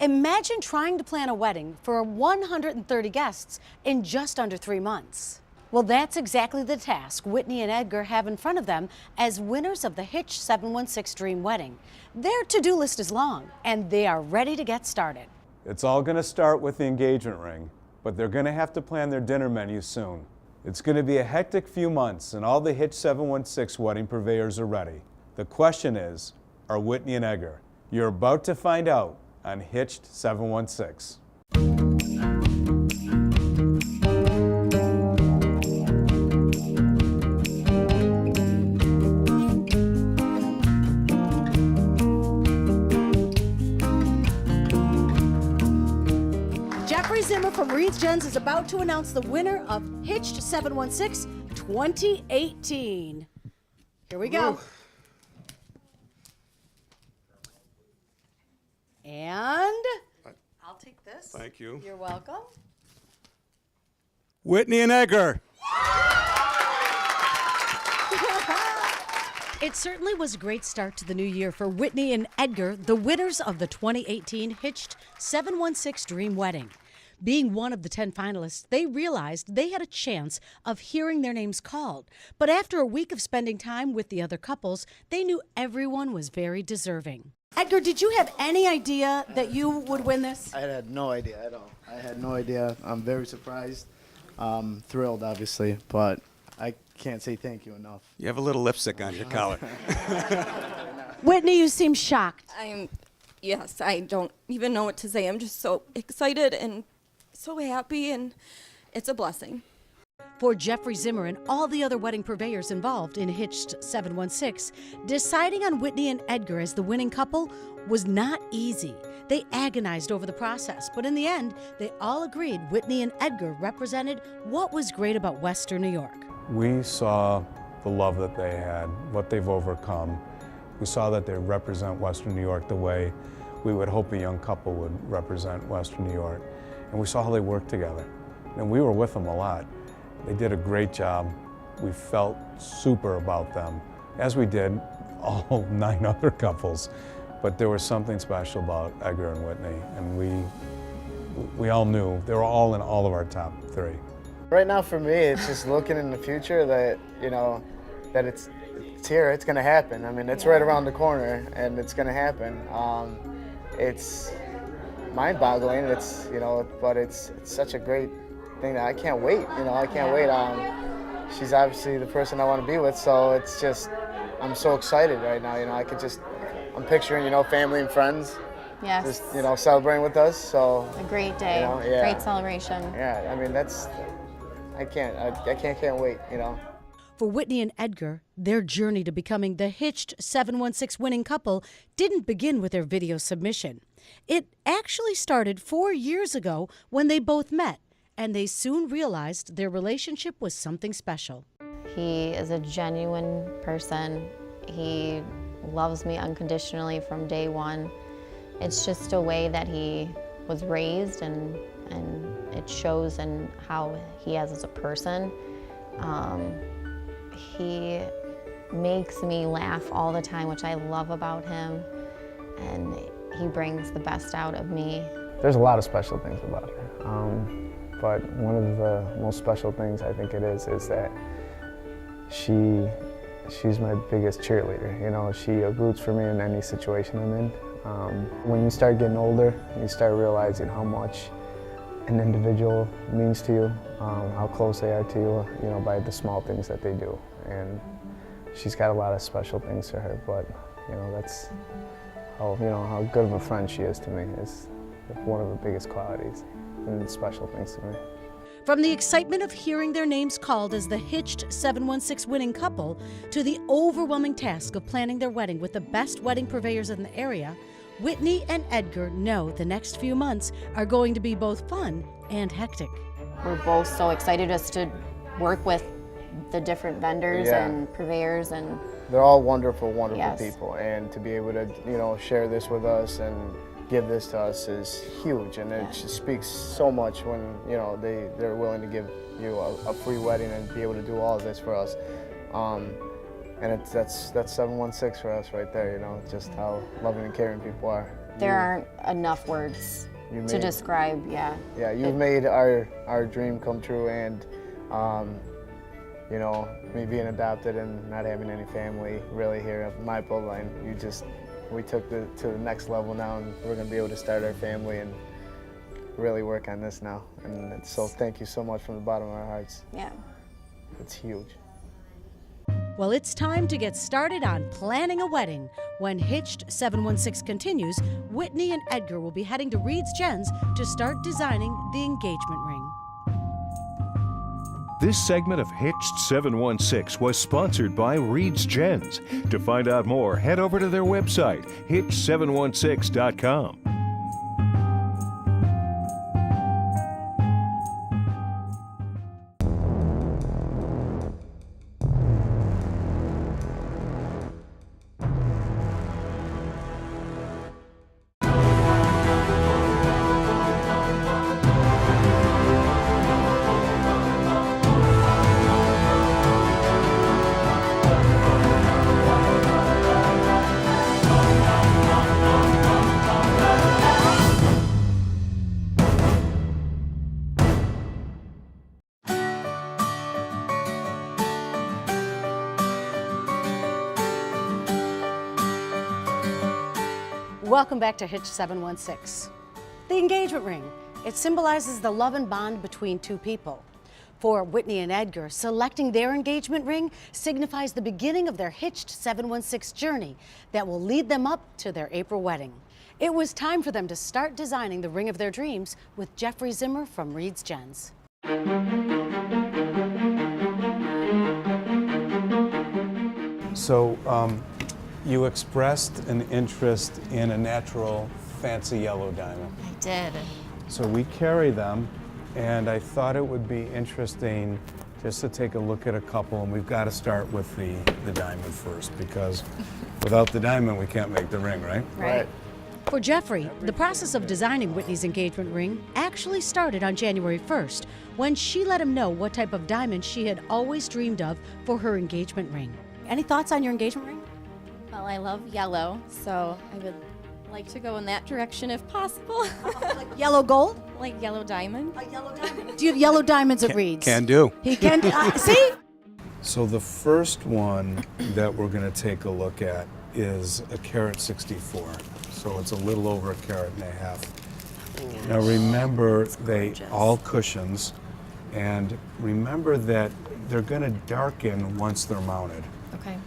Imagine trying to plan a wedding for 130 guests in just under 3 months. Well, that's exactly the task Whitney and Edgar have in front of them as winners of the Hitched 716 Dream Wedding. Their to-do list is long, and they are ready to get started. It's all going to start with the engagement ring, but they're going to have to plan their dinner menu soon. It's going to be a hectic few months, and all the Hitched 716 wedding purveyors are ready. The question is, are Whitney and Edgar? You're about to find out on Hitched 716. Reeds Jenss from Reeds Jenss is about to announce the winner of Hitched 716 2018. Here we go. And I'll take this. Thank you. You're welcome. Whitney and Edgar. It certainly was a great start to the new year for Whitney and Edgar, the winners of the 2018 Hitched 716 Dream Wedding. Being one of the 10 finalists, they realized they had a chance of hearing their names called. But after a week of spending time with the other couples, they knew everyone was very deserving. Edgar, did you have any idea that you would win this? I had no idea at all. I had no idea. I'm very surprised. Thrilled, obviously, but I can't say thank you enough. You have a little lipstick on your collar. Whitney, you seem shocked. Yes, I don't even know what to say. I'm just so excited and so happy, and it's a blessing. For Jeffrey Zimmer and all the other wedding purveyors involved in Hitched 716, deciding on Whitney and Edgar as the winning couple was not easy. They agonized over the process, but in the end, they all agreed Whitney and Edgar represented what was great about Western New York. We saw the love that they had, what they've overcome. We saw that they represent Western New York the way we would hope a young couple would represent Western New York. And we saw how they worked together. And we were with them a lot. They did a great job. We felt super about them, as we did all 9 other couples. But there was something special about Edgar and Whitney, and we all knew. They were all in all of our top 3. Right now for me, it's just looking in the future that, you know, that it's here, it's gonna happen. I mean, it's right around the corner and it's gonna happen. It's mind-boggling, it's, you know, but it's such a great thing that I can't wait, you know, I can't wait. She's obviously the person I want to be with, so it's just, I'm so excited right now, you know, I'm picturing, you know, family and friends. Yes. Just, you know, celebrating with us, so. A great day, you know, yeah. Great celebration. Yeah, I mean, I can't wait, you know. For Whitney and Edgar, their journey to becoming the Hitched 716 winning couple didn't begin with their video submission. It actually started 4 years ago when they both met, and they soon realized their relationship was something special. He is a genuine person. He loves me unconditionally from day one. It's just a way that he was raised, and it shows in how he is as a person. He makes me laugh all the time, which I love about him, and he brings the best out of me. There's a lot of special things about her, but one of the most special things I think it is that she's my biggest cheerleader. You know, she roots for me in any situation I'm in. When you start getting older, you start realizing how much an individual means to you, how close they are to you, you know, by the small things that they do. And she's got a lot of special things to her, but, you know, that's how, you know, how good of a friend she is to me is one of the biggest qualities and special things to me. From the excitement of hearing their names called as the Hitched 716 winning couple to the overwhelming task of planning their wedding with the best wedding purveyors in the area, Whitney and Edgar know the next few months are going to be both fun and hectic. We're both so excited just to work with the different vendors and purveyors, and they're all wonderful Yes. people, and to be able to, you know, share this with us and give this to us is huge, and it just speaks so much when, you know, they're willing to give you a free wedding and be able to do all of this for us. And that's 716 for us right there, you know, just how loving and caring people are. There aren't enough words to describe, yeah. Yeah, you've made our dream come true, and you know, me being adopted and not having any family really here of my bloodline, we took it to the next level now, and we're gonna be able to start our family and really work on this now. And so thank you so much from the bottom of our hearts. Yeah. It's huge. Well, it's time to get started on planning a wedding. When Hitched 716 continues, Whitney and Edgar will be heading to Reeds Jenss to start designing the engagement ring. This segment of Hitched 716 was sponsored by Reeds Jenss. To find out more, head over to their website, hitched716.com. Welcome back to Hitched 716. The engagement ring. It symbolizes the love and bond between two people. For Whitney and Edgar, selecting their engagement ring signifies the beginning of their Hitched 716 journey that will lead them up to their April wedding. It was time for them to start designing the ring of their dreams with Jeffrey Zimmer from Reeds Jenss. So you expressed an interest in a natural fancy yellow diamond. I did. So we carry them, and I thought it would be interesting just to take a look at a couple, and we've got to start with the diamond first, because without the diamond we can't make the ring, right? Right. For Jeffrey, the process of designing Whitney's engagement ring actually started on January 1st, when she let him know what type of diamond she had always dreamed of for her engagement ring. Any thoughts on your engagement ring? Well, I love yellow, so I would like to go in that direction if possible. Like yellow gold? Like yellow diamond. A yellow diamond. Do you have yellow diamonds at Reeds? Can do. He can. See? So the first one that we're going to take a look at is a carat 64. So it's a little over a carat and a half. Now remember, they all cushions, and remember that they're going to darken once they're mounted. Okay.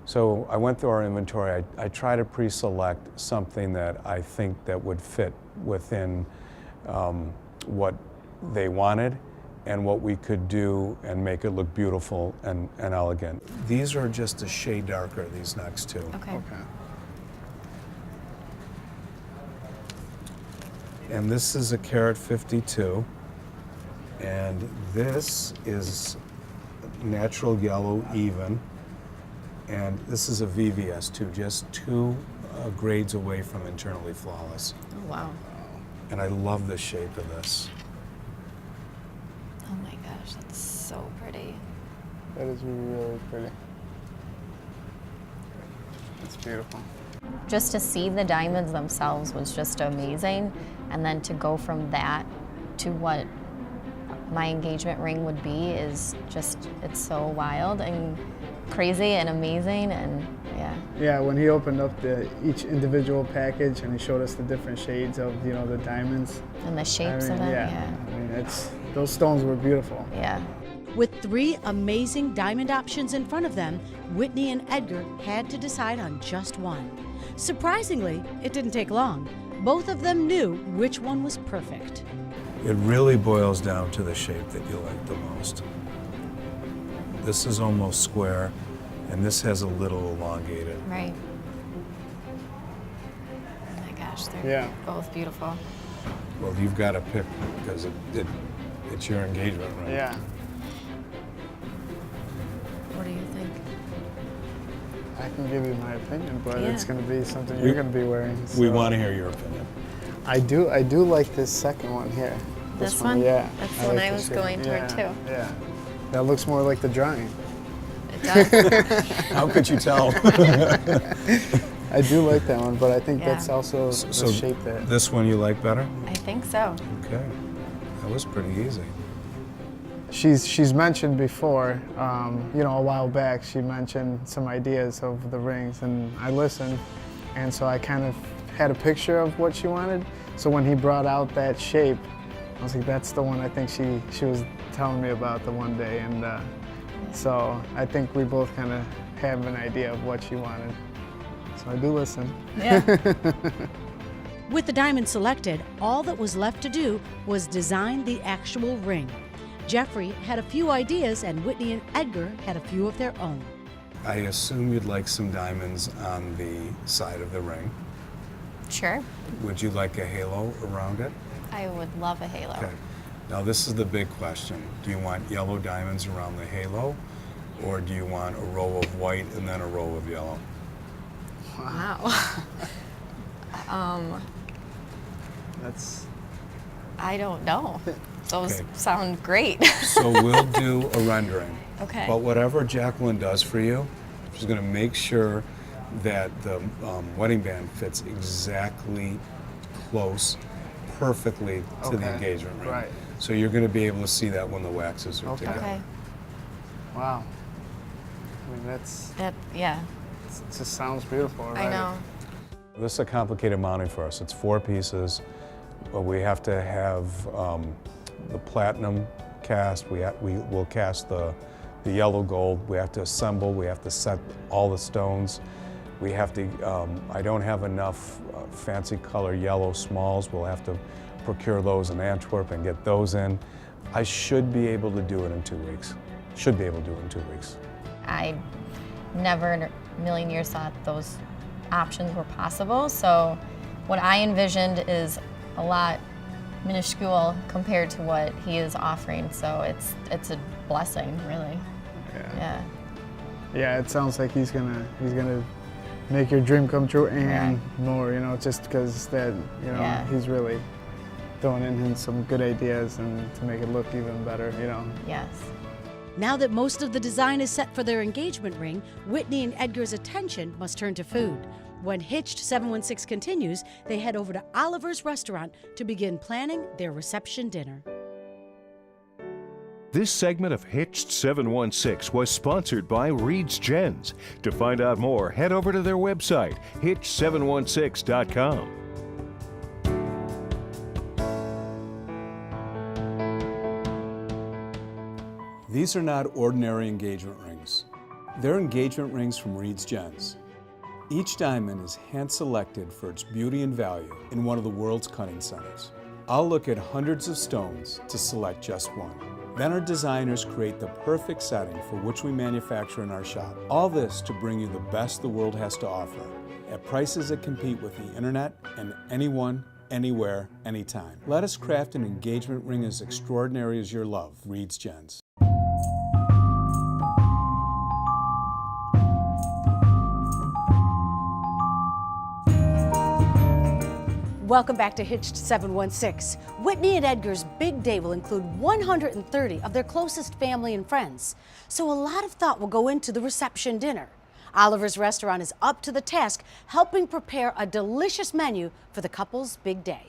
So I went through our inventory. I try to pre-select something that I think that would fit within what they wanted and what we could do and make it look beautiful and elegant. These are just a shade darker, these next two. Okay. And this is a carat 52. And this is natural yellow even. And this is a VVS too, just two grades away from internally flawless. Oh, wow. And I love the shape of this. Oh my gosh, that's so pretty. That is really pretty. It's beautiful. Just to see the diamonds themselves was just amazing. And then to go from that to what my engagement ring would be is just, it's so wild and crazy and amazing, and yeah. Yeah, when he opened up each individual package and he showed us the different shades of, you know, the diamonds. And the shapes of it, yeah. I mean, those stones were beautiful. Yeah. With three amazing diamond options in front of them, Whitney and Edgar had to decide on just one. Surprisingly, it didn't take long. Both of them knew which one was perfect. It really boils down to the shape that you like the most. This is almost square, and this has a little elongated. Right. Oh my gosh, they're both beautiful. Well, you've got to pick because it's your engagement ring. Yeah. What do you think? I can give you my opinion, but it's going to be something you're going to be wearing. We so. want to hear your opinion. I do like this second one here. This one? Yeah. That's the one I was going toward too. Yeah. That looks more like the drawing. It does. How could you tell? I do like that one, but I think Yeah. that's also the shape that. This one you like better? I think so. Okay. That was pretty easy. She's mentioned before, a while back, she mentioned some ideas of the rings, and I listened, and so I kind of had a picture of what she wanted. So when he brought out that shape, I was like, that's the one I think she was telling me about the one day, and so I think we both kind of have an idea of what she wanted. So I do listen. Yeah. With the diamond selected, all that was left to do was design the actual ring. Jeffrey had a few ideas, and Whitney and Edgar had a few of their own. I assume you'd like some diamonds on the side of the ring. Sure. Would you like a halo around it? I would love a halo. Okay. Now this is the big question. Do you want yellow diamonds around the halo, or do you want a row of white and then a row of yellow? Wow. That's. I don't know. Those Okay. sound great. So we'll do a rendering. Okay. But whatever Jacqueline does for you, she's going to make sure that the wedding band fits exactly close, perfectly to the Okay. engagement ring. Right. So you're going to be able to see that when the waxes are Okay. together. Okay. Wow. I mean, Yeah. it just sounds beautiful. I know. This is a complicated mounting for us. It's 4 pieces, but we have to have the platinum cast. We'll cast the yellow gold. We have to assemble. We have to set all the stones. We have to. I don't have enough fancy color yellow smalls. We'll have to procure those in Antwerp and get those in. I should be able to do it in 2 weeks. Should be able to do it in 2 weeks. I never in a million years thought those options were possible. So what I envisioned is a lot minuscule compared to what he is offering. So it's a blessing, really. Yeah. Yeah, it sounds like he's gonna make your dream come true and more. Just because that Yeah. he's really throwing in some good ideas and to make it look even better. Yes. Now that most of the design is set for their engagement ring, Whitney and Edgar's attention must turn to food. When Hitched 716 continues, they head over to Oliver's restaurant to begin planning their reception dinner. This segment of Hitched 716 was sponsored by Reeds Jenss. To find out more, head over to their website, hitched716.com. These are not ordinary engagement rings. They're engagement rings from Reeds Jenss. Each diamond is hand-selected for its beauty and value in one of the world's cutting centers. I'll look at hundreds of stones to select just one. Then our designers create the perfect setting for which we manufacture in our shop. All this to bring you the best the world has to offer at prices that compete with the internet and anyone, anywhere, anytime. Let us craft an engagement ring as extraordinary as your love. Reeds Jenss. Welcome back to Hitched 716. Whitney and Edgar's big day will include 130 of their closest family and friends. So a lot of thought will go into the reception dinner. Oliver's restaurant is up to the task, helping prepare a delicious menu for the couple's big day.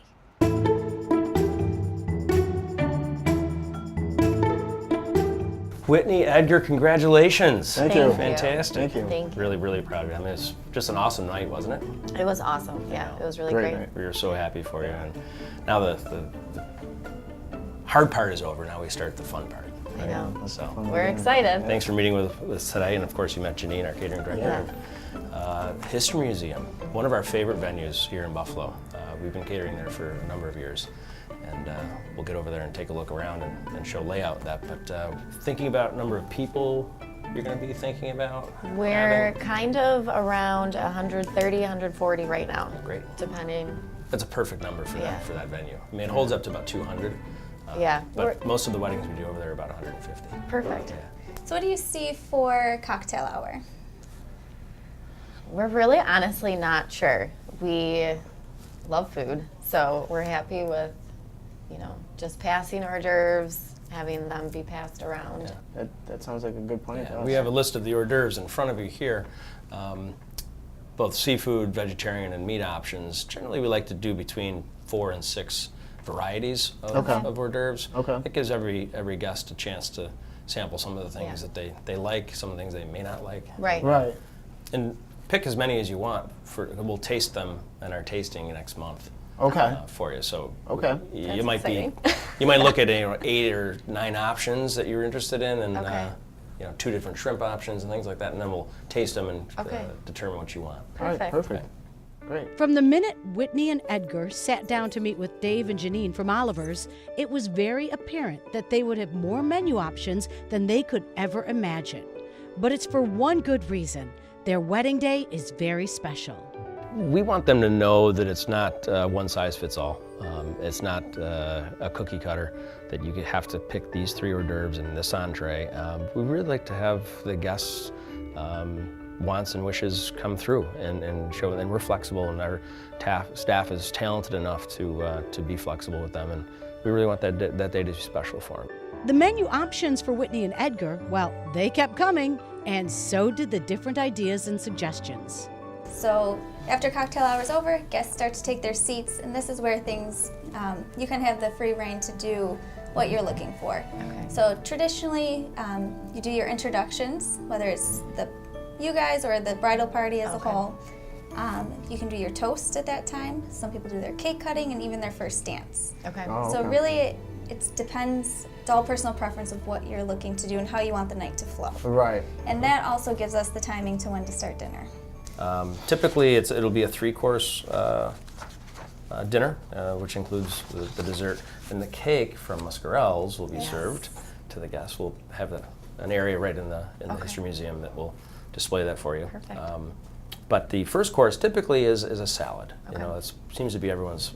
Whitney, Edgar, congratulations. Thank you. Fantastic. Thank you. Thank you. Really, really proud of you. I mean, it's just an awesome night, wasn't it? It was awesome. Yeah, it was really Great great. night. We were so happy for you. And now the hard part is over. Now we start the fun part. I know. So We're excited. thanks for meeting with us today. And of course, you met Janine, our catering director. History Museum, one of our favorite venues here in Buffalo. We've been catering there for a number of years. And we'll get over there and take a look around and show layout of that. But thinking about number of people you're going to be thinking about? We're having? kind of around 130, 140 right now. Great. Depending. That's a perfect number for Yeah. that venue. I mean, it holds up to about 200. Yeah. But most of the weddings we do over there are about 150. Perfect. Yeah. So what do you see for cocktail hour? We're really honestly not sure. We love food, so we're happy with, just passing hors d'oeuvres, having them be passed around. Yeah. That sounds like a good plan. Yeah, we have a list of the hors d'oeuvres in front of you here. both seafood, vegetarian, and meat options. Generally, we like to do between 4 and 6 varieties of hors d'oeuvres. Okay. It gives every guest a chance to sample some of the things that they like, some of the things they may not like. Right. Right. And pick as many as you want. We'll taste them in our tasting next month. Okay. For you. So Okay. you might exciting. you might look at 8 or 9 options that you're interested in, and Okay. 2 different shrimp options and things like that, and then we'll taste them and Okay. determine what you want. All right, Perfect. perfect. Great. From the minute Whitney and Edgar sat down to meet with Dave and Janine from Oliver's, it was very apparent that they would have more menu options than they could ever imagine. But it's for one good reason. Their wedding day is very special. We want them to know that it's not one size fits all. It's not a cookie cutter that you have to pick these 3 hors d'oeuvres and this entree. We really like to have the guests' wants and wishes come through and show, and we're flexible, and our staff is talented enough to be flexible with them, and we really want that day to be special for them. The menu options for Whitney and Edgar, well, they kept coming, and so did the different ideas and suggestions. So after cocktail hour is over, guests start to take their seats, and this is where things, you can have the free reign to do what you're looking for. Okay. So traditionally, you do your introductions, whether it's you guys or the bridal party as a whole. You can do your toast at that time. Some people do their cake cutting and even their first dance. Okay. Oh, So okay. really, it depends, it's all personal preference of what you're looking to do and how you want the night to flow. Right. And that also gives us the timing to when to start dinner. Typically, it'll be a 3-course dinner, which includes the dessert, and the cake from Muscarel's will be served to the guests. We'll have an area right in the History Museum that will display that for you. Perfect. But the first course typically is a salad. Okay. It seems to be everyone's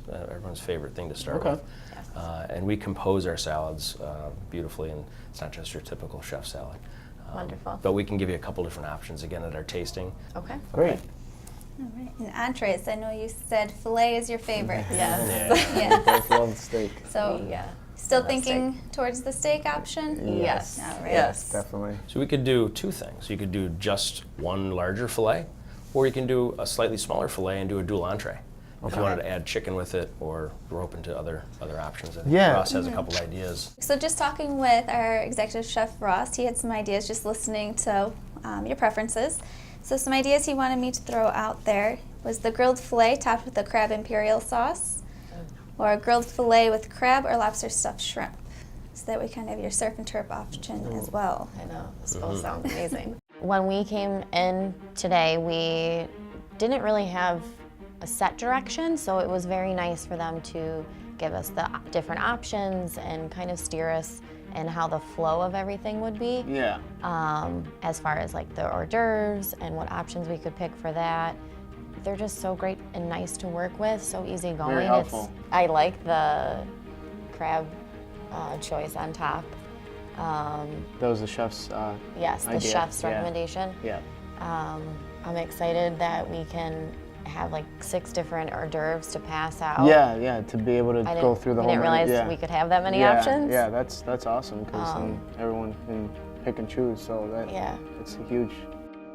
favorite thing to start Okay. with. And we compose our salads beautifully, and it's not just your typical chef salad. Wonderful. But we can give you a couple different options again at our tasting. Okay. Great. All right. And entrees, I know you said filet is your favorite. Yes. Yeah. Both love steak. So Yeah. still love thinking towards the steak option? Yes. All right. Yes. Definitely. So we could do 2 things. You could do just one larger fillet, or you can do a slightly smaller fillet and do a dual entree. If you wanted to add chicken with it, or we're open to other options. I think Yeah. Ross has a couple ideas. So just talking with our executive chef Ross, he had some ideas just listening to your preferences. So some ideas he wanted me to throw out there was the grilled filet topped with the crab imperial sauce, or a grilled filet with crab or lobster stuffed shrimp. So that way you kind of have your surf and turf option as well. I know. This both sounds amazing. When we came in today, we didn't really have a set direction, so it was very nice for them to give us the different options and kind of steer us in how the flow of everything would be. Yeah. As far as like the hors d'oeuvres and what options we could pick for that. They're just so great and nice to work with, so easygoing. Very helpful. I like the crab choice on top. That was the chef's Yes, the idea. chef's Yeah. recommendation. Yeah. I'm excited that we can have like 6 different hors d'oeuvres to pass out. Yeah, to be able to I go through the whole didn't menu. realize Yeah. we could have that many Yeah, options. Yeah, that's awesome, because then everyone can pick and choose, so Yeah. it's huge.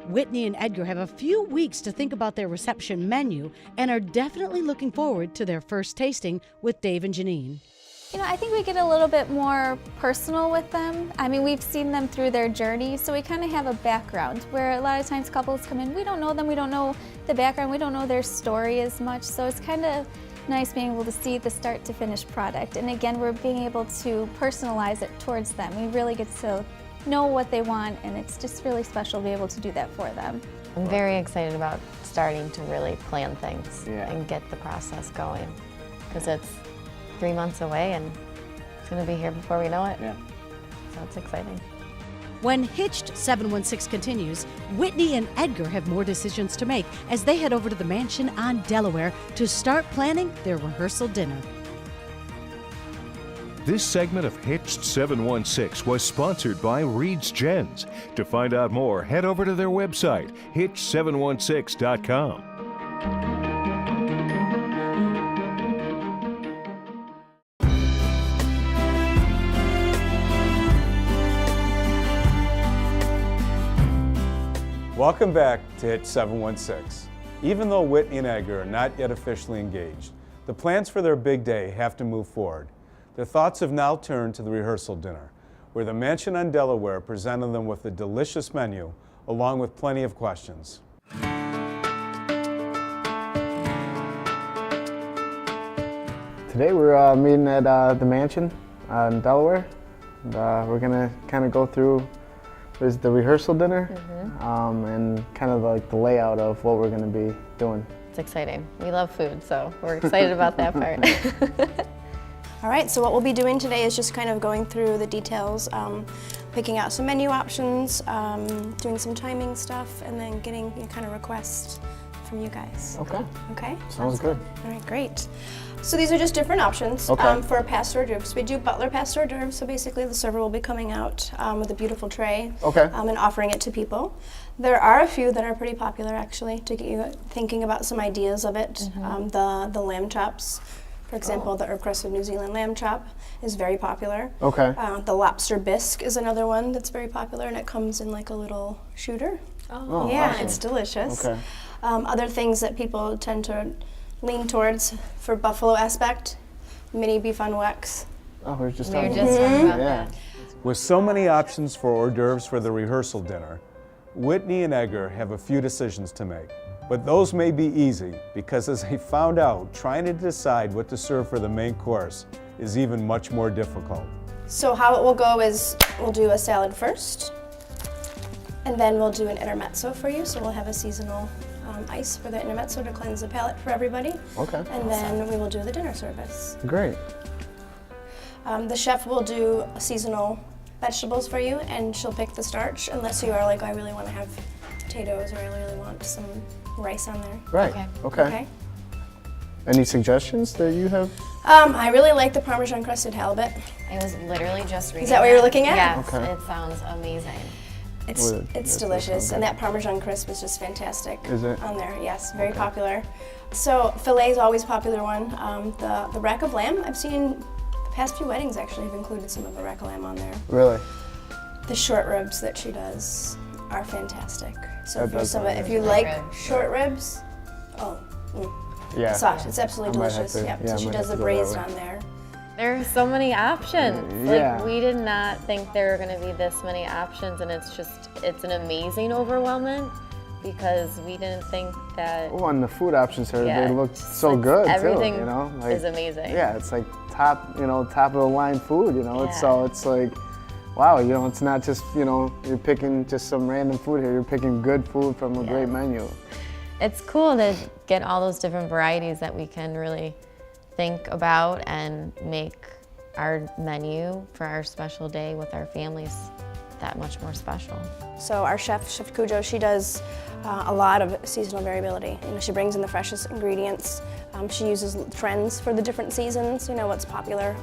Whitney and Edgar have a few weeks to think about their reception menu and are definitely looking forward to their first tasting with Dave and Janine. You know, I think we get a little bit more personal with them. I mean, we've seen them through their journey, so we kind of have a background where a lot of times couples come in, we don't know them, we don't know the background, we don't know their story as much, so it's kind of nice being able to see the start to finish product. And again, we're being able to personalize it towards them. We really get to know what they want, and it's just really special to be able to do that for them. I'm very excited about starting to really plan things Yeah. and get the process going, because it's 3 months away and it's going to be here before we know it. Yeah. So it's exciting. When Hitched 716 continues, Whitney and Edgar have more decisions to make as they head over to the mansion on Delaware to start planning their rehearsal dinner. This segment of Hitched 716 was sponsored by Reeds Jenss. To find out more, head over to their website, hitched716.com. Welcome back to Hitched 716. Even though Whitney and Edgar are not yet officially engaged, the plans for their big day have to move forward. Their thoughts have now turned to the rehearsal dinner, where the mansion on Delaware presented them with a delicious menu, along with plenty of questions. Today we're meeting at the mansion in Delaware. And, we're gonna kind of go through the rehearsal dinner and kind of like the layout of what we're gonna be doing. It's exciting. We love food, so we're excited about that part. All right, so what we'll be doing today is just kind of going through the details, picking out some menu options, doing some timing stuff, and then getting kind of requests from you guys. Okay. Okay? Sounds good. All right, great. So these are just different options for past hors d'oeuvres. We do butler past hors d'oeuvres, so basically the server will be coming out with a beautiful tray and offering it to people. There are a few that are pretty popular actually, to get you thinking about some ideas of it. The lamb chops, for example, the herb crusted New Zealand lamb chop is very popular. Okay. The lobster bisque is another one that's very popular, and it comes in like a little shooter. Oh, yeah, awesome. it's delicious. Okay. Other things that people tend to lean towards for buffalo aspect, mini beef on wax. Oh, we were just We were talking just about talking about that. that. With so many options for hors d'oeuvres for the rehearsal dinner, Whitney and Edgar have a few decisions to make. But those may be easy, because as they found out, trying to decide what to serve for the main course is even much more difficult. So how it will go is we'll do a salad first, and then we'll do an intermezzo for you. So we'll have a seasonal ice for the intermezzo to cleanse the palate for everybody. Okay. And then we will do the dinner service. Great. The chef will do seasonal vegetables for you, and she'll pick the starch, unless you are like, I really want to have potatoes, or I really want some rice on there. Right. Okay. Any suggestions that you have? I really like the Parmesan crusted halibut. I was literally just reading Is that what you're looking at? Yes, Okay. it sounds amazing. It's delicious, and that Parmesan crisp is just fantastic. Is it? On there, yes, very popular. So filet is always a popular one. The rack of lamb, I've seen the past few weddings actually have included some of the rack of lamb on there. Really? The short ribs that she does are fantastic. So That if, you're does sound if you good. like Ribs. short ribs, Yeah. sauce, it's absolutely I might have delicious. to- Yep. yeah, I So she might does have the to go that braised way. on there. There are so many options. Yeah. Like, we did not think there were going to be this many options, and it's an amazing overwhelmment, because we didn't think that. Oh, and the food options here, Yeah, they look just so like good everything too, you know? Like, is amazing. Yeah, it's like top of the line food, you know? Yeah. It's like, wow, you know, it's not just, you're picking just some random food here, you're picking good food from a great menu. It's cool to get all those different varieties that we can really think about and make our menu for our special day with our families that much more special. So our Chef Cujo, she does a lot of seasonal variability. She brings in the freshest ingredients. She uses trends for the different seasons, what's popular,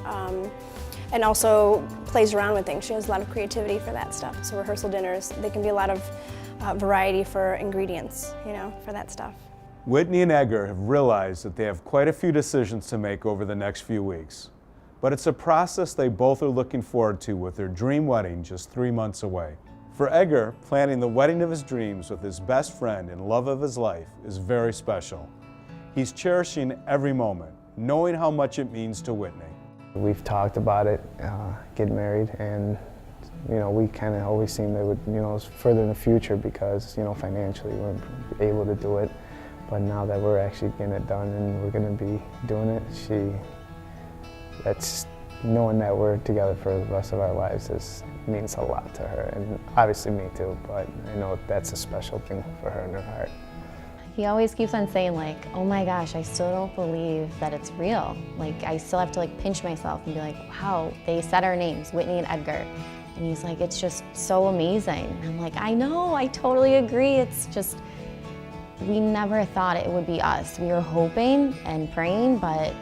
and also plays around with things. She has a lot of creativity for that stuff. So rehearsal dinners, they can be a lot of variety for ingredients, for that stuff. Whitney and Edgar have realized that they have quite a few decisions to make over the next few weeks. But it's a process they both are looking forward to, with their dream wedding just 3 months away. For Edgar, planning the wedding of his dreams with his best friend and love of his life is very special. He's cherishing every moment, knowing how much it means to Whitney. We've talked about it, getting married, and we kind of always seemed that it's further in the future because financially we weren't able to do it. But now that we're actually getting it done and we're going to be doing it, that's knowing that we're together for the rest of our lives means a lot to her, and obviously me too, but I know that's a special thing for her in her heart. He always keeps on saying, like, oh my gosh, I still don't believe that it's real. Like, I still have to pinch myself and be like, wow, they said our names, Whitney and Edgar. And he's like, it's just so amazing. And I'm like, I know, I totally agree. It's just, we never thought it would be us. We were hoping and praying, but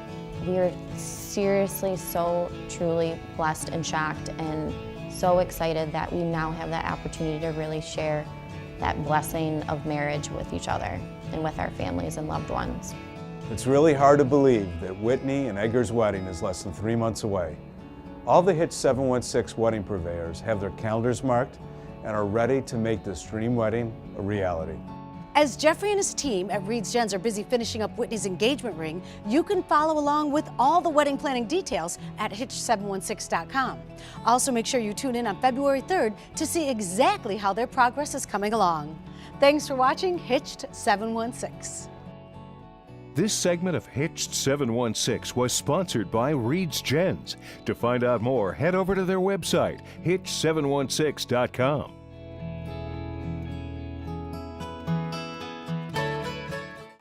we were seriously so truly blessed and shocked and so excited that we now have that opportunity to really share that blessing of marriage with each other and with our families and loved ones. It's really hard to believe that Whitney and Edgar's wedding is less than 3 months away. All the Hitched 716 wedding purveyors have their calendars marked and are ready to make this dream wedding a reality. As Jeffrey and his team at Reeds Jenss are busy finishing up Whitney's engagement ring, you can follow along with all the wedding planning details at Hitched716.com. Also, make sure you tune in on February 3rd to see exactly how their progress is coming along. Thanks for watching Hitched 716. This segment of Hitched 716 was sponsored by Reeds Jenss. To find out more, head over to their website, Hitched716.com.